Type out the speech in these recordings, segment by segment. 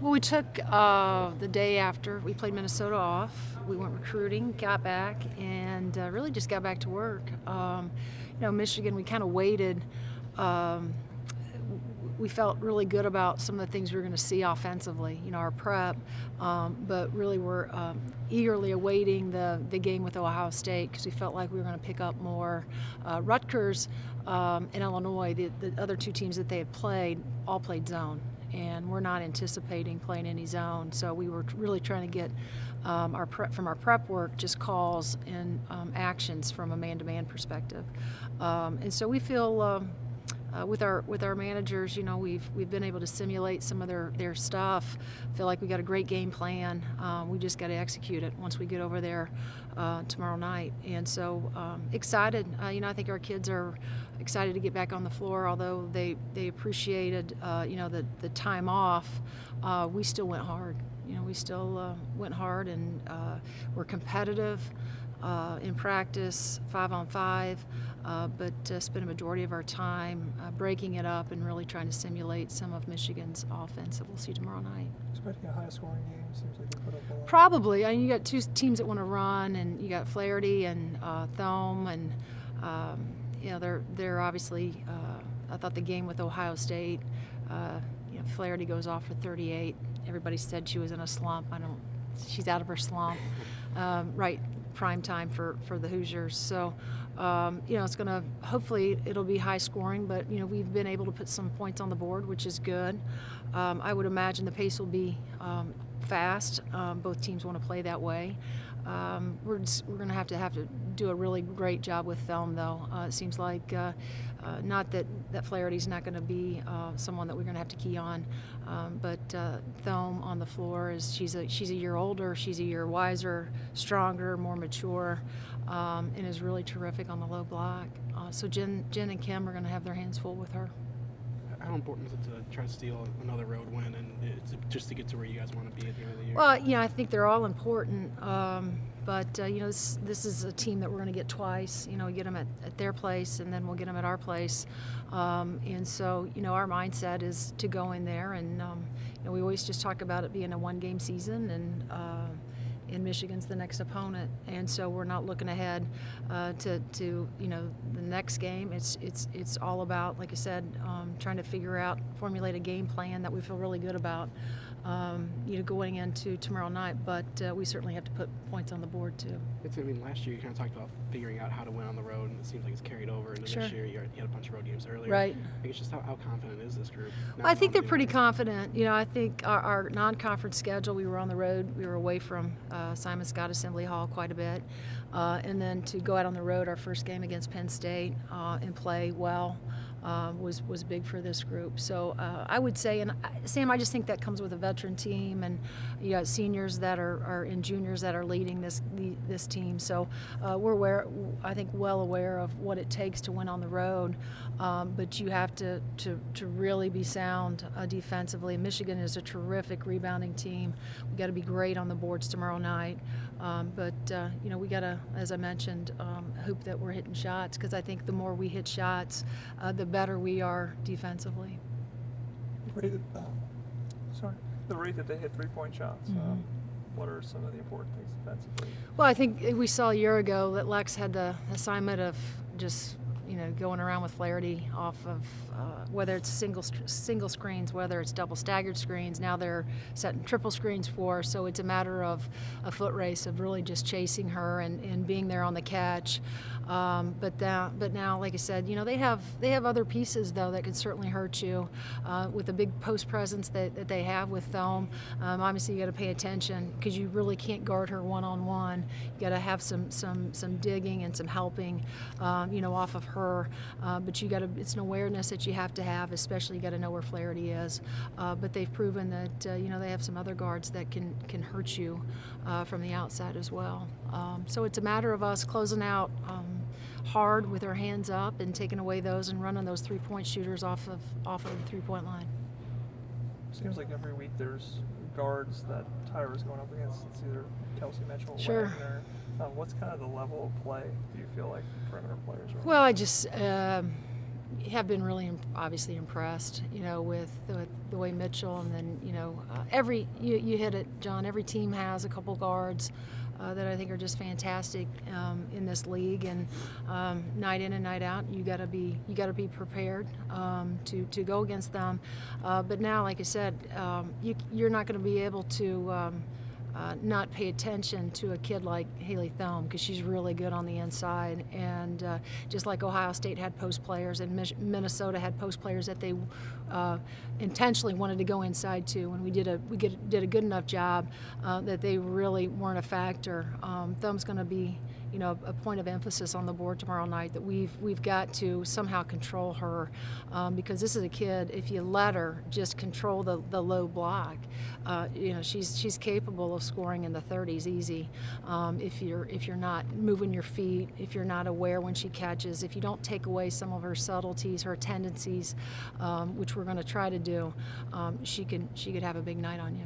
Well, we took the day after we played Minnesota off. We went recruiting, got back, and really just got back to work. Michigan, we kind of waited. Um, we felt really good about some of the things we were going to see offensively, our prep, but really we're eagerly awaiting the game with Ohio State because we felt like we were going to pick up more. Rutgers and Illinois, the other two teams that they had played, all played zone. And we're not anticipating playing any zone. So we were really trying to get from our prep work, just calls and actions from a man-to-man perspective. And so we feel with our managers, we've been able to simulate some of their stuff. Feel like we got a great game plan. We just got to execute it once we get over there tomorrow night. And so excited. I think our kids are excited to get back on the floor. Although they appreciated the time off, we still went hard. We still went hard and we're competitive in practice, 5-on-5. But spend a majority of our time breaking it up and really trying to simulate some of Michigan's offense that we'll see tomorrow night. Expecting a high-scoring game? Seems like they put up a lot. Probably. You got two teams that want to run, and you got Flaherty and Thome, and they're obviously. I thought the game with Ohio State, Flaherty goes off for 38. Everybody said she was in a slump. She's out of her slump. Right, prime time for the Hoosiers. So. It's going to, hopefully it'll be high scoring, but, we've been able to put some points on the board, which is good. I would imagine the pace will be fast. Both teams want to play that way. We're going to have to do a really great job with Thome, though. It seems like not that Flaherty's not going to be someone that we're going to have to key on, but Thome on the floor she's a year older, she's a year wiser, stronger, more mature, and is really terrific on the low block. So Jen and Kim are going to have their hands full with her. How important is it to try to steal another road win and just to get to where you guys want to be at the end of the year? Well, I think they're all important. But this is a team that we're going to get twice. We get them at their place, and then we'll get them at our place. And so, our mindset is to go in there, and we always just talk about it being a one-game season, and Michigan's the next opponent, and so we're not looking ahead to the next game. It's all about, like I said, trying to formulate a game plan that we feel really good about. Going into tomorrow night, but we certainly have to put points on the board too. Last year you kind of talked about figuring out how to win on the road, and it seems like it's carried over into Sure. this year. You had a bunch of road games earlier. Right. I guess just how confident is this group? Well, I think they're pretty confident. I think our non-conference schedule, we were on the road. We were away from Simon Scott Assembly Hall quite a bit. And then to go out on the road, our first game against Penn State and play well was big for this group. So I would say, and Sam, I just think that comes with a veteran team, and you got seniors that are and juniors that are leading this team. So we're well aware of what it takes to win on the road. But you have to really be sound defensively. Michigan is a terrific rebounding team. We got to be great on the boards tomorrow night. But we got to, as I mentioned, hope that we're hitting shots, because I think the more we hit shots, the better we are defensively. The rate that they hit three-point shots. Mm-hmm. What are some of the important things defensively? Well, I think we saw a year ago that Lex had the assignment of just going around with Flaherty off of whether it's single screens, whether it's double staggered screens. Now they're setting triple screens for her, so it's a matter of a foot race of really just chasing her and being there on the catch. But now, like I said, they have other pieces though that can certainly hurt you with the big post presence that they have with Thome. Obviously, you got to pay attention because you really can't guard her one-on-one. You got to have some digging and some helping, off of her. But it's an awareness that you have to have, especially you got to know where Flaherty is. But they've proven that they have some other guards that can hurt you from the outside as well. So it's a matter of us closing out hard with our hands up and taking away those and running those three-point shooters off of the three-point line. Seems like every week there's guards that Tyra's going up against. It's either Kelsey Mitchell, Sure. Wagner. What's kind of the level of play do you feel like perimeter players are? Well, I just have been really obviously impressed, with the way Mitchell, and then you hit it, John. Every team has a couple guards that I think are just fantastic in this league, and night in and night out, you got to be prepared to go against them. But now, like I said, you're not going to be able to not pay attention to a kid like Haley Thome, because she's really good on the inside. And just like Ohio State had post players and Minnesota had post players that they intentionally wanted to go inside to, and we did a good enough job that they really weren't a factor. Thome's going to be a point of emphasis on the board tomorrow night, that we've got to somehow control her, because this is a kid, if you let her just control the low block, she's capable of scoring in the 30s easy. If you're not moving your feet, if you're not aware when she catches, if you don't take away some of her subtleties, her tendencies, which we're going to try to do, she could have a big night on you.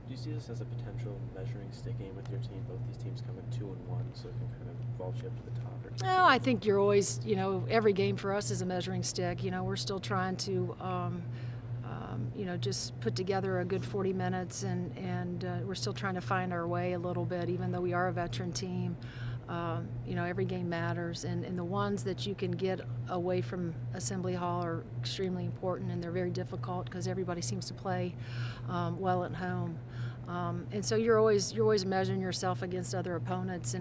Do you see this as a potential measuring stick game with your team? Both these teams come in 2-1, so it can kind of vault you up to the top. No, I think you're always, every game for us is a measuring stick. We're still trying to, just put together a good 40 minutes, and we're still trying to find our way a little bit, even though we are a veteran team. Every game matters, and the ones that you can get away from Assembly Hall are extremely important, and they're very difficult because everybody seems to play well at home. And so you're always measuring yourself against other opponents,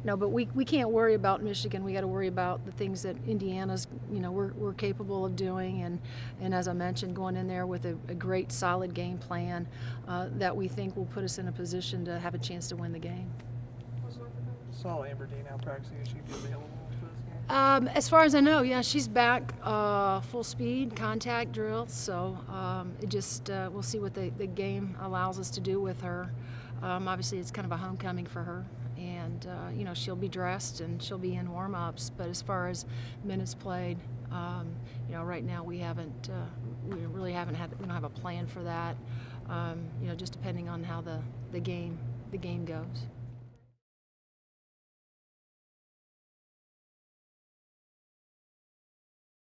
but we can't worry about Michigan. We got to worry about the things that Indiana's we're capable of doing, and as I mentioned, going in there with a great solid game plan that we think will put us in a position to have a chance to win the game. Saw Amber Dean out practicing. Is she be available for this game? As far as I know, yeah, she's back full speed, contact drill. So we'll see what the game allows us to do with her. Obviously, it's kind of a homecoming for her, and she'll be dressed and she'll be in warm-ups. But as far as minutes played, right now we really haven't had. We don't have a plan for that. Just depending on how the game goes.